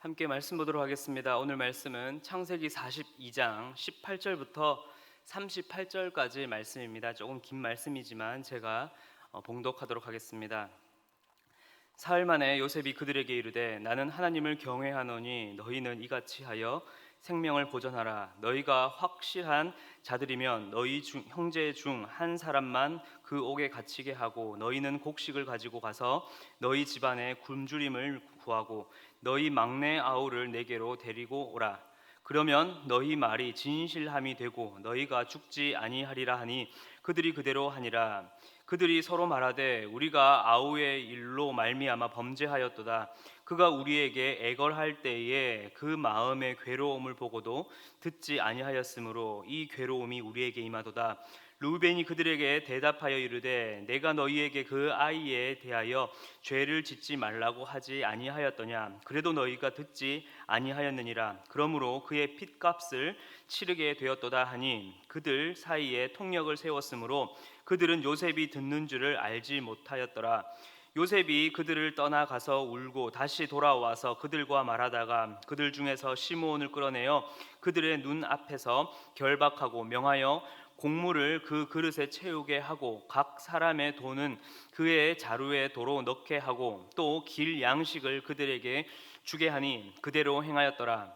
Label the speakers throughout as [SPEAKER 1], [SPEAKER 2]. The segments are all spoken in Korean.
[SPEAKER 1] 함께 말씀 보도록 하겠습니다. 오늘 말씀은 창세기 42장 18절부터 38절까지 말씀입니다. 조금 긴 말씀이지만 제가 봉독하도록 하겠습니다. 사흘 만에 요셉이 그들에게 이르되 나는 하나님을 경외하노니 너희는 이같이 하여 생명을 보전하라. 너희가 확실한 자들이면 너희 형제 중 한 사람만 그 옥에 갇히게 하고 너희는 곡식을 가지고 가서 너희 집안에 굶주림을 구하고 너희 막내 아우를 내게로 데리고 오라. 그러면 너희 말이 진실함이 되고 너희가 죽지 아니하리라 하니 그들이 그대로 하니라. 그들이 서로 말하되 우리가 아우의 일로 말미암아 범죄하였도다. 그가 우리에게 애걸할 때에 그 마음의 괴로움을 보고도 듣지 아니하였으므로 이 괴로움이 우리에게 임하도다. 르우벤이 그들에게 대답하여 이르되 내가 너희에게 그 아이에 대하여 죄를 짓지 말라고 하지 아니하였더냐. 그래도 너희가 듣지 아니하였느니라. 그러므로 그의 핏값을 치르게 되었도다 하니 그들 사이에 통역을 세웠으므로 그들은 요셉이 듣는 줄을 알지 못하였더라. 요셉이 그들을 떠나가서 울고 다시 돌아와서 그들과 말하다가 그들 중에서 시므온을 끌어내어 그들의 눈 앞에서 결박하고 명하여 곡물을 그 그릇에 채우게 하고 각 사람의 돈은 그의 자루에 도로 넣게 하고 또 길 양식을 그들에게 주게 하니 그대로 행하였더라.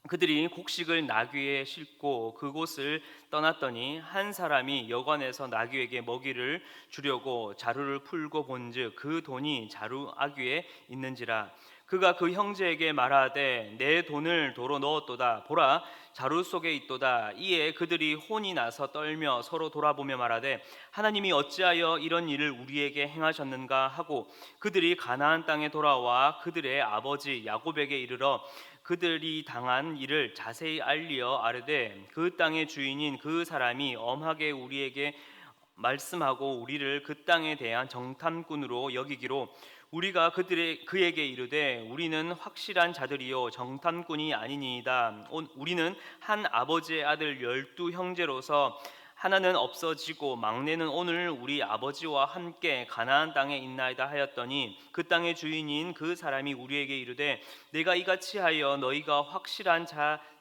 [SPEAKER 1] 그들이 곡식을 나귀에 싣고 그곳을 떠났더니 한 사람이 여관에서 나귀에게 먹이를 주려고 자루를 풀고 본즉 그 돈이 자루 아귀에 있는지라. 그가 그 형제에게 말하되 내 돈을 도로 넣었도다. 보라, 자루 속에 있도다. 이에 그들이 혼이 나서 떨며 서로 돌아보며 말하되 하나님이 어찌하여 이런 일을 우리에게 행하셨는가 하고 그들이 가나안 땅에 돌아와 그들의 아버지 야곱에게 이르러 그들이 당한 일을 자세히 알리어 아뢰되 그 땅의 주인인 그 사람이 엄하게 우리에게 말씀하고 우리를 그 땅에 대한 정탐꾼으로 여기기로 우리가 그에게 이르되 우리는 확실한 자들이요 정탐꾼이 아니니이다. 우리는 한 아버지의 아들 12 형제로서 하나는 없어지고 막내는 오늘 우리 아버지와 함께 가나안 땅에 있나이다 하였더니 그 땅의 주인인 그 사람이 우리에게 이르되 내가 이같이 하여 너희가 확실한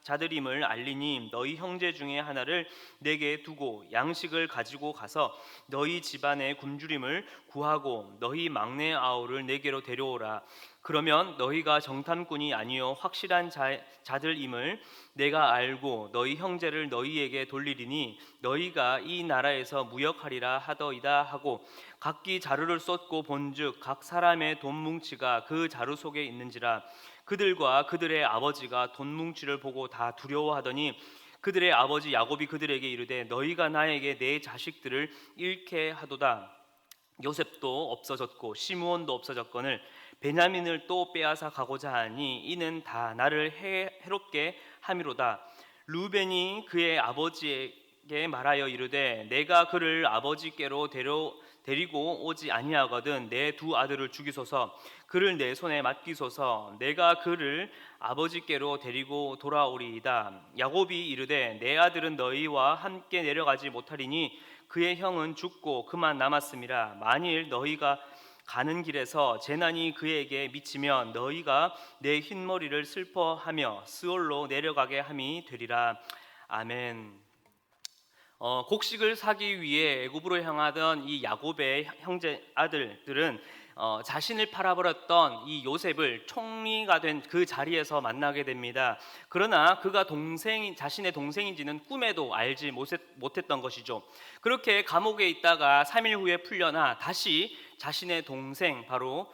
[SPEAKER 1] 자들임을 알리니 너희 형제 중에 하나를 내게 두고 양식을 가지고 가서 너희 집안의 굶주림을 구하고 너희 막내 아우를 내게로 데려오라. 그러면 너희가 정탐꾼이 아니요 확실한 자들임을 내가 알고 너희 형제를 너희에게 돌리리니 너희가 이 나라에서 무역하리라 하더이다 하고 각기 자루를 쏟고 본즉 각 사람의 돈 뭉치가 그 자루 속에 있는지라. 그들과 그들의 아버지가 돈 뭉치를 보고 다 두려워하더니 그들의 아버지 야곱이 그들에게 이르되 너희가 나에게 내 자식들을 잃게 하도다. 요셉도 없어졌고 시므온도 없어졌거늘 베냐민을 또 빼앗아 가고자 하니 이는 다 나를 해롭게 함이로다. 루벤이 그의 아버지에게 말하여 이르되 내가 그를 아버지께로 데리고 오지 아니하거든 내 두 아들을 죽이소서. 그를 내 손에 맡기소서. 내가 그를 아버지께로 데리고 돌아오리이다. 야곱이 이르되 내 아들은 너희와 함께 내려가지 못하리니 그의 형은 죽고 그만 남았음이라. 만일 너희가 가는 길에서 재난이 그에게 미치면 너희가 내 흰머리를 슬퍼하며 스올로 내려가게 함이 되리라. 아멘. 곡식을 사기 위해 애굽으로 향하던 이 야곱의 형제 아들들은 자신을 팔아버렸던 이 요셉을 총리가 된 그 자리에서 만나게 됩니다. 그러나 그가 자신의 동생인지는 꿈에도 알지 못했던 것이죠. 그렇게 감옥에 있다가 3일 후에 풀려나 다시 자신의 동생 바로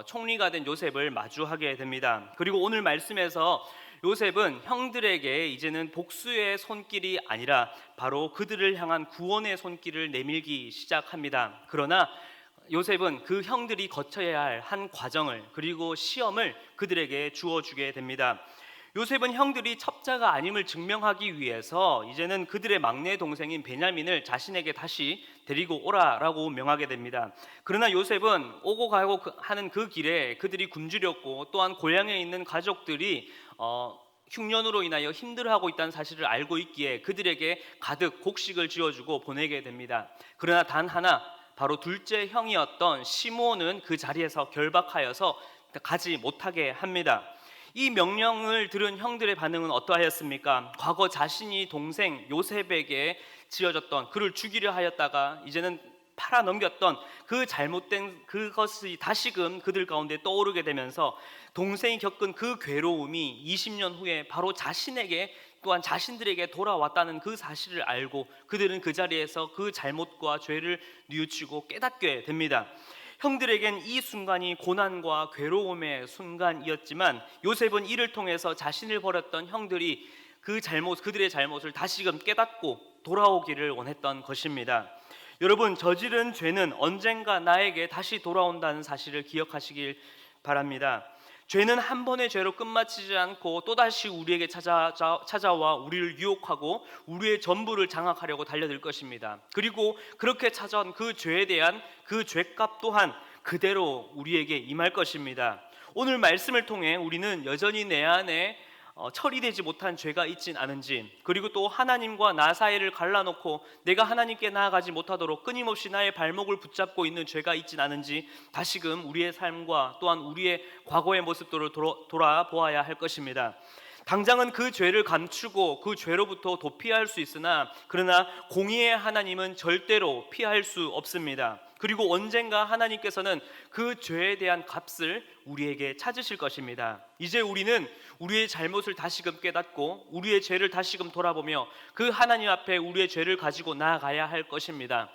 [SPEAKER 1] 총리가 된 요셉을 마주하게 됩니다. 그리고 오늘 말씀에서 요셉은 형들에게 이제는 복수의 손길이 아니라 바로 그들을 향한 구원의 손길을 내밀기 시작합니다. 그러나 요셉은 그 형들이 거쳐야 할 한 과정을 그리고 시험을 그들에게 주어주게 됩니다. 요셉은 형들이 첩자가 아님을 증명하기 위해서 이제는 그들의 막내 동생인 베냐민을 자신에게 다시 데리고 오라라고 명하게 됩니다. 그러나 요셉은 오고 가고 하는 그 길에 그들이 굶주렸고 또한 고향에 있는 가족들이 흉년으로 인하여 힘들어하고 있다는 사실을 알고 있기에 그들에게 가득 곡식을 지어주고 보내게 됩니다. 그러나 단 하나 바로 둘째 형이었던 시므온은 그 자리에서 결박하여서 가지 못하게 합니다. 이 명령을 들은 형들의 반응은 어떠하였습니까? 과거 자신이 동생 요셉에게 지어졌던, 그를 죽이려 하였다가 이제는 팔아 넘겼던 그 잘못된 그것이 다시금 그들 가운데 떠오르게 되면서 동생이 겪은 그 괴로움이 20년 후에 바로 자신에게 또한 자신들에게 돌아왔다는 그 사실을 알고 그들은 그 자리에서 그 잘못과 죄를 뉘우치고 깨닫게 됩니다. 형들에겐 이 순간이 고난과 괴로움의 순간이었지만 요셉은 이를 통해서 자신을 버렸던 형들이 그들의 잘못을 다시금 깨닫고 돌아오기를 원했던 것입니다. 여러분, 저지른 죄는 언젠가 나에게 다시 돌아온다는 사실을 기억하시길 바랍니다. 죄는 한 번의 죄로 끝마치지 않고 또다시 우리에게 찾아와 우리를 유혹하고 우리의 전부를 장악하려고 달려들 것입니다. 그리고 그렇게 찾아온 그 죄에 대한 그 죄값 또한 그대로 우리에게 임할 것입니다. 오늘 말씀을 통해 우리는 여전히 내 안에 처리되지 못한 죄가 있진 않은지, 그리고 또 하나님과 나 사이를 갈라놓고 내가 하나님께 나아가지 못하도록 끊임없이 나의 발목을 붙잡고 있는 죄가 있진 않은지 다시금 우리의 삶과 또한 우리의 과거의 모습들을 돌아보아야 할 것입니다. 당장은 그 죄를 감추고 그 죄로부터 도피할 수 있으나 그러나 공의의 하나님은 절대로 피할 수 없습니다. 그리고 언젠가 하나님께서는 그 죄에 대한 값을 우리에게 찾으실 것입니다. 이제 우리는 우리의 잘못을 다시금 깨닫고 우리의 죄를 다시금 돌아보며 그 하나님 앞에 우리의 죄를 가지고 나아가야 할 것입니다.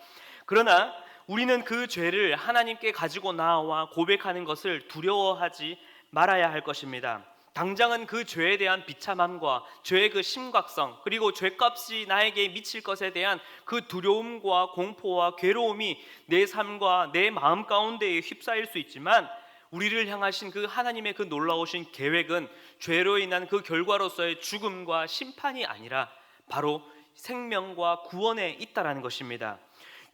[SPEAKER 1] 그러나 우리는 그 죄를 하나님께 가지고 나와 고백하는 것을 두려워하지 말아야 할 것입니다. 당장은 그 죄에 대한 비참함과 죄의 그 심각성, 그리고 죄값이 나에게 미칠 것에 대한 그 두려움과 공포와 괴로움이 내 삶과 내 마음 가운데에 휩싸일 수 있지만 우리를 향하신 그 하나님의 그 놀라우신 계획은 죄로 인한 그 결과로서의 죽음과 심판이 아니라 바로 생명과 구원에 있다라는 것입니다.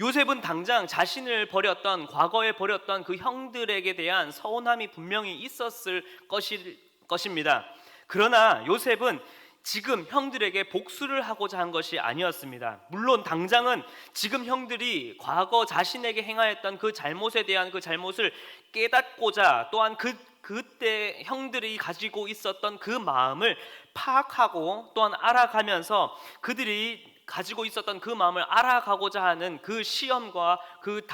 [SPEAKER 1] 요셉은 당장 자신을 버렸던, 과거에 버렸던 그 형들에게 대한 서운함이 분명히 있었을 것입니다. 그러나 요셉은 지금 형들에게 복수를 하고자 한 것이 아니었습니다. 물론 당장은 지금 형들이 과거 자신에게 행하였던 그 잘못에 대한 그 잘못을 깨닫고자, 또한 그때 형들이 가지고 있었던 그 마음을 파악하고 또한 알아가면서 그들이 가지고 있었던 그 마음을 알아가고자 하는 그 시험과 그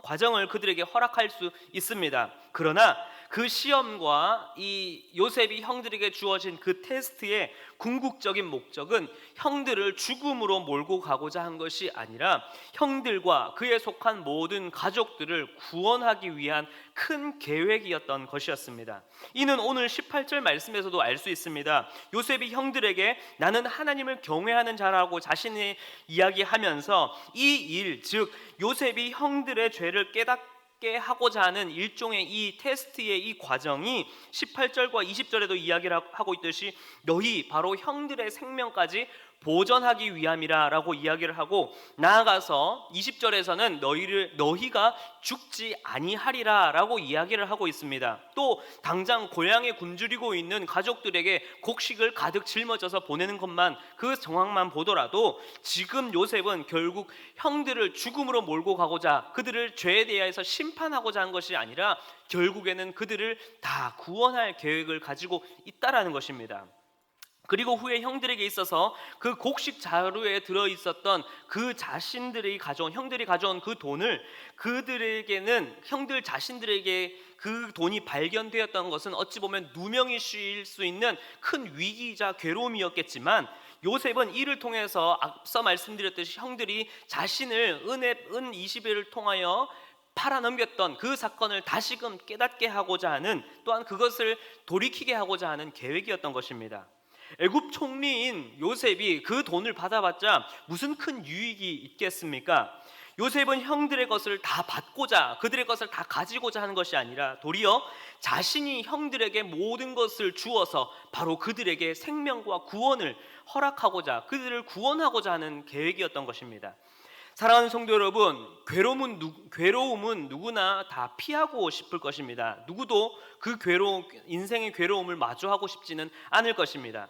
[SPEAKER 1] 과정을 그들에게 허락할 수 있습니다. 그러나 그 시험과 이 요셉이 형들에게 주어진 그 테스트의 궁극적인 목적은 형들을 죽음으로 몰고 가고자 한 것이 아니라 형들과 그에 속한 모든 가족들을 구원하기 위한 큰 계획이었던 것이었습니다. 이는 오늘 18절 말씀에서도 알 수 있습니다. 요셉이 형들에게 나는 하나님을 경외하는 자라고 자신이 이야기하면서 이 일, 즉 요셉이 형들의 죄를 깨닫게 하고자 하는 일종의 이 테스트의 이 과정이 18절과 20절에도 이야기를 하고 있듯이 너희 바로 형들의 생명까지 보전하기 위함이라 라고 이야기를 하고, 나아가서 20절에서는 너희가 죽지 아니하리라 라고 이야기를 하고 있습니다. 또 당장 고향에 굶주리고 있는 가족들에게 곡식을 가득 짊어져서 보내는 것만, 그 정황만 보더라도 지금 요셉은 결국 형들을 죽음으로 몰고 가고자, 그들을 죄에 대해서 심판하고자 한 것이 아니라 결국에는 그들을 다 구원할 계획을 가지고 있다라는 것입니다. 그리고 후에 형들에게 있어서 그 곡식 자루에 들어있었던 그 자신들이 가져온, 형들이 가져온 그 돈을 그들에게는, 형들 자신들에게 그 돈이 발견되었던 것은 어찌 보면 누명이 씌일 수 있는 큰 위기이자 괴로움이었겠지만, 요셉은 이를 통해서 앞서 말씀드렸듯이 형들이 자신을 은 20일을 통하여 팔아넘겼던 그 사건을 다시금 깨닫게 하고자 하는, 또한 그것을 돌이키게 하고자 하는 계획이었던 것입니다. 애굽 총리인 요셉이 그 돈을 받아봤자 무슨 큰 유익이 있겠습니까? 요셉은 형들의 것을 다 받고자, 그들의 것을 다 가지고자 하는 것이 아니라 도리어 자신이 형들에게 모든 것을 주어서 바로 그들에게 생명과 구원을 허락하고자, 그들을 구원하고자 하는 계획이었던 것입니다. 사랑하는 성도 여러분, 괴로움은 누구나 다 피하고 싶을 것입니다. 누구도 그 인생의 괴로움을 마주하고 싶지는 않을 것입니다.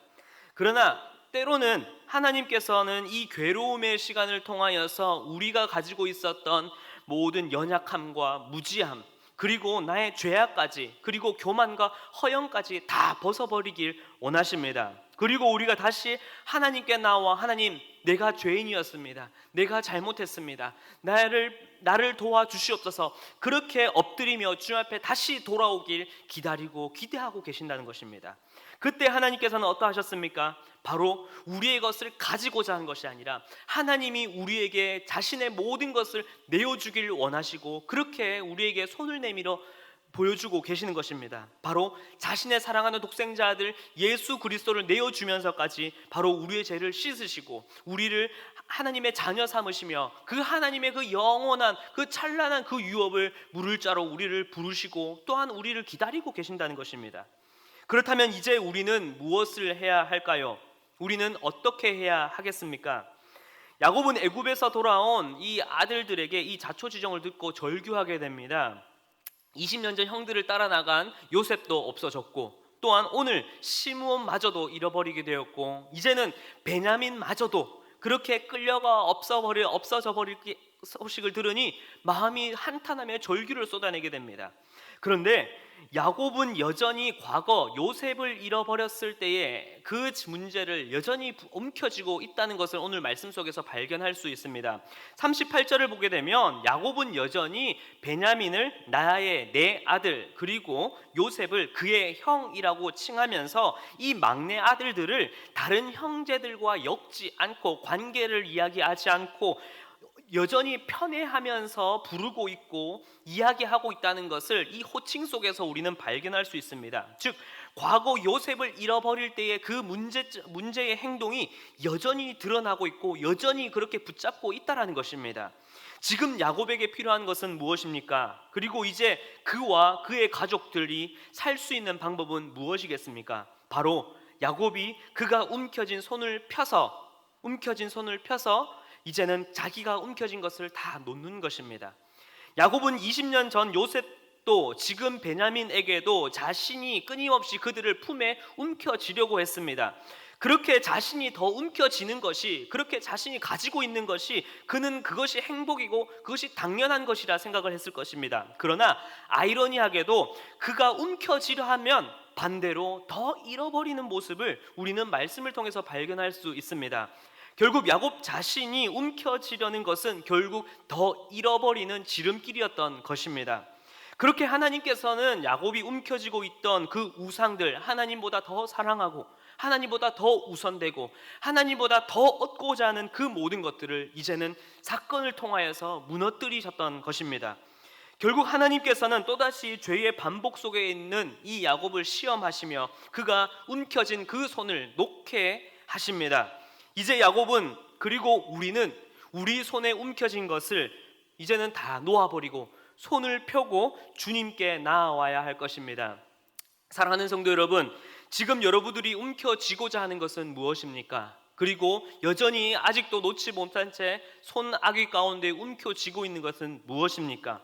[SPEAKER 1] 그러나 때로는 하나님께서는 이 괴로움의 시간을 통하여서 우리가 가지고 있었던 모든 연약함과 무지함, 그리고 나의 죄악까지, 그리고 교만과 허영까지 다 벗어버리길 원하십니다. 그리고 우리가 다시 하나님께 나와 하나님, 내가 죄인이었습니다. 내가 잘못했습니다. 나를 도와주시옵소서. 그렇게 엎드리며 주 앞에 다시 돌아오길 기다리고 기대하고 계신다는 것입니다. 그때 하나님께서는 어떠하셨습니까? 바로 우리의 것을 가지고자 한 것이 아니라 하나님이 우리에게 자신의 모든 것을 내어주길 원하시고 그렇게 우리에게 손을 내밀어 보여주고 계시는 것입니다. 바로 자신의 사랑하는 독생자 아들 예수 그리스도를 내어주면서까지 바로 우리의 죄를 씻으시고 우리를 하나님의 자녀 삼으시며 그 하나님의 그 영원한 그 찬란한 그 유업을 물을 자로 우리를 부르시고 또한 우리를 기다리고 계신다는 것입니다. 그렇다면 이제 우리는 무엇을 해야 할까요? 우리는 어떻게 해야 하겠습니까? 야곱은 애굽에서 돌아온 이 아들들에게 이 자초지종을 듣고 절규하게 됩니다. 20년 전 형들을 따라 나간 요셉도 없어졌고 또한 오늘 시므온마저도 잃어버리게 되었고 이제는 베냐민마저도 그렇게 끌려가 없어져 버릴 소식을 들으니 마음이 한탄하며 절규를 쏟아내게 됩니다. 그런데 야곱은 여전히 과거 요셉을 잃어버렸을 때의 그 문제를 여전히 움켜쥐고 있다는 것을 오늘 말씀 속에서 발견할 수 있습니다. 38절을 보게 되면 야곱은 여전히 베냐민을 나의 내 아들 그리고 요셉을 그의 형이라고 칭하면서 이 막내 아들들을 다른 형제들과 엮지 않고 관계를 이야기하지 않고 여전히 편애하면서 부르고 있고 이야기하고 있다는 것을 이 호칭 속에서 우리는 발견할 수 있습니다. 즉 과거 요셉을 잃어버릴 때의 그 문제의 행동이 여전히 드러나고 있고 여전히 그렇게 붙잡고 있다는 것입니다. 지금 야곱에게 필요한 것은 무엇입니까? 그리고 이제 그와 그의 가족들이 살 수 있는 방법은 무엇이겠습니까? 바로 야곱이 그가 움켜진 손을 펴서 이제는 자기가 움켜진 것을 다 놓는 것입니다. 야곱은 20년 전 요셉도 지금 베냐민에게도 자신이 끊임없이 그들을 품에 움켜쥐려고 했습니다. 그렇게 자신이 더 움켜쥐는 것이, 그렇게 자신이 가지고 있는 것이 그는 그것이 행복이고 그것이 당연한 것이라 생각을 했을 것입니다. 그러나 아이러니하게도 그가 움켜쥐려 하면 반대로 더 잃어버리는 모습을 우리는 말씀을 통해서 발견할 수 있습니다. 결국 야곱 자신이 움켜쥐려는 것은 결국 더 잃어버리는 지름길이었던 것입니다. 그렇게 하나님께서는 야곱이 움켜쥐고 있던 그 우상들, 하나님보다 더 사랑하고 하나님보다 더 우선되고 하나님보다 더 얻고자 하는 그 모든 것들을 이제는 사건을 통하여서 무너뜨리셨던 것입니다. 결국 하나님께서는 또다시 죄의 반복 속에 있는 이 야곱을 시험하시며 그가 움켜진 그 손을 놓게 하십니다. 이제 야곱은 그리고 우리는 우리 손에 움켜진 것을 이제는 다 놓아버리고 손을 펴고 주님께 나아와야 할 것입니다. 사랑하는 성도 여러분, 지금 여러분들이 움켜쥐고자 하는 것은 무엇입니까? 그리고 여전히 아직도 놓지 못한 채 손아귀 가운데 움켜쥐고 있는 것은 무엇입니까?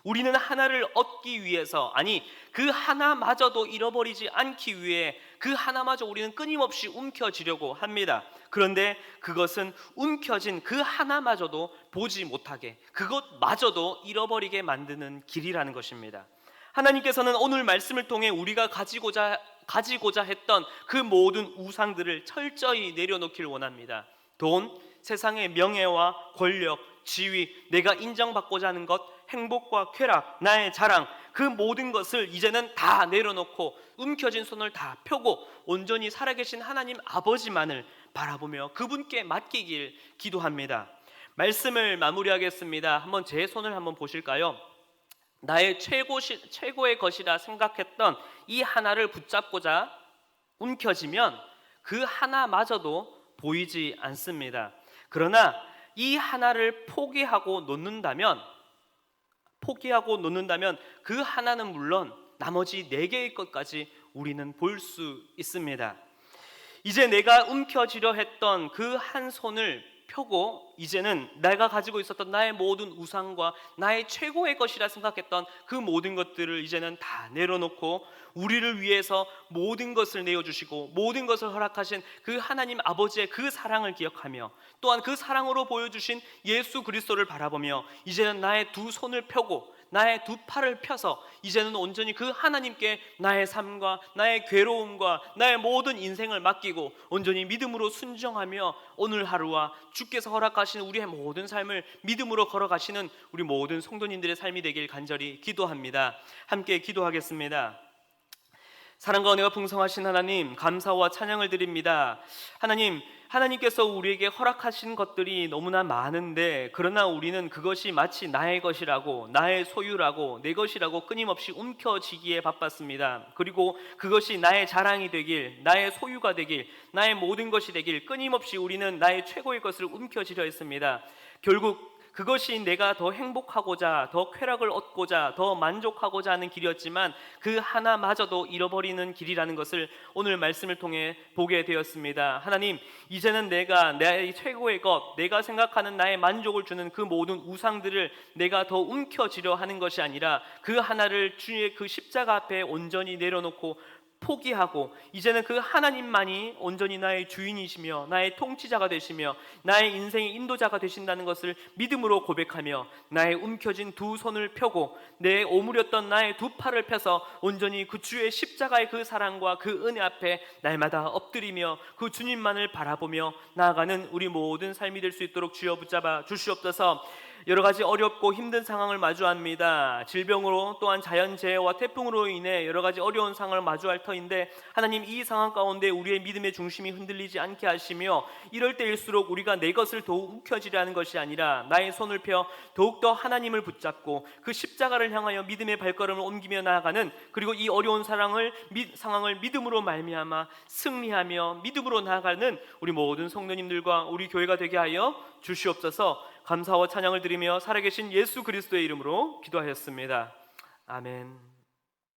[SPEAKER 1] 우리는 하나를 얻기 위해서, 아니 그 하나마저도 잃어버리지 않기 위해 그 하나마저 우리는 끊임없이 움켜쥐려고 합니다. 그런데 그것은 움켜진 그 하나마저도 보지 못하게, 그것마저도 잃어버리게 만드는 길이라는 것입니다. 하나님께서는 오늘 말씀을 통해 우리가 가지고자 했던 그 모든 우상들을 철저히 내려놓기를 원합니다. 돈, 세상의 명예와 권력, 지위, 내가 인정받고자 하는 것, 행복과 쾌락, 나의 자랑, 그 모든 것을 이제는 다 내려놓고 움켜진 손을 다 펴고 온전히 살아계신 하나님 아버지만을 바라보며 그분께 맡기길 기도합니다. 말씀을 마무리하겠습니다. 한번 제 손을 한번 보실까요? 나의 최고의 것이라 생각했던 이 하나를 붙잡고자 움켜쥐면 그 하나마저도 보이지 않습니다. 그러나 이 하나를 포기하고 놓는다면 그 하나는 물론 나머지 4개의 것까지 우리는 볼 수 있습니다. 이제 내가 움켜쥐려 했던 그 한 손을 펴고 이제는 내가 가지고 있었던 나의 모든 우상과 나의 최고의 것이라 생각했던 그 모든 것들을 이제는 다 내려놓고 우리를 위해서 모든 것을 내어주시고 모든 것을 허락하신 그 하나님 아버지의 그 사랑을 기억하며 또한 그 사랑으로 보여주신 예수 그리스도를 바라보며 이제는 나의 두 손을 펴고 나의 두 팔을 펴서 이제는 온전히 그 하나님께 나의 삶과 나의 괴로움과 나의 모든 인생을 맡기고 온전히 믿음으로 순종하며 오늘 하루와 주께서 허락하시는 우리의 모든 삶을 믿음으로 걸어가시는 우리 모든 성도님들의 삶이 되길 간절히 기도합니다. 함께 기도하겠습니다. 사랑과 은혜가 풍성하신 하나님, 감사와 찬양을 드립니다. 하나님께서 우리에게 허락하신 것들이 너무나 많은데, 그러나 우리는 그것이 마치 나의 것이라고, 나의 소유라고, 내 것이라고 끊임없이 움켜쥐기에 바빴습니다. 그리고 그것이 나의 자랑이 되길, 나의 소유가 되길, 나의 모든 것이 되길 끊임없이 우리는 나의 최고의 것을 움켜쥐려 했습니다. 결국 그것이 내가 더 행복하고자, 더 쾌락을 얻고자, 더 만족하고자 하는 길이었지만 그 하나마저도 잃어버리는 길이라는 것을 오늘 말씀을 통해 보게 되었습니다. 하나님, 이제는 내가 내 최고의 것, 내가 생각하는 나의 만족을 주는 그 모든 우상들을 내가 더 움켜쥐려 하는 것이 아니라 그 하나를 주의 그 십자가 앞에 온전히 내려놓고 포기하고 이제는 그 하나님만이 온전히 나의 주인이시며 나의 통치자가 되시며 나의 인생의 인도자가 되신다는 것을 믿음으로 고백하며 나의 움켜진 두 손을 펴고 내 오므렸던 나의 두 팔을 펴서 온전히 그 주의 십자가의 그 사랑과 그 은혜 앞에 날마다 엎드리며 그 주님만을 바라보며 나아가는 우리 모든 삶이 될 수 있도록 주여 붙잡아 주시옵소서. 여러 가지 어렵고 힘든 상황을 마주합니다. 질병으로 또한 자연재해와 태풍으로 인해 여러 가지 어려운 상황을 마주할 터인데 하나님, 이 상황 가운데 우리의 믿음의 중심이 흔들리지 않게 하시며 이럴 때일수록 우리가 내 것을 더욱 움켜쥐려 하는 것이 아니라 나의 손을 펴 더욱더 하나님을 붙잡고 그 십자가를 향하여 믿음의 발걸음을 옮기며 나아가는, 그리고 이 어려운 상황을 믿음으로 말미암아 승리하며 믿음으로 나아가는 우리 모든 성도님들과 우리 교회가 되게 하여 주시옵소서. 감사와 찬양을 드리며 살아계신 예수 그리스도의 이름으로 기도하였습니다. 아멘.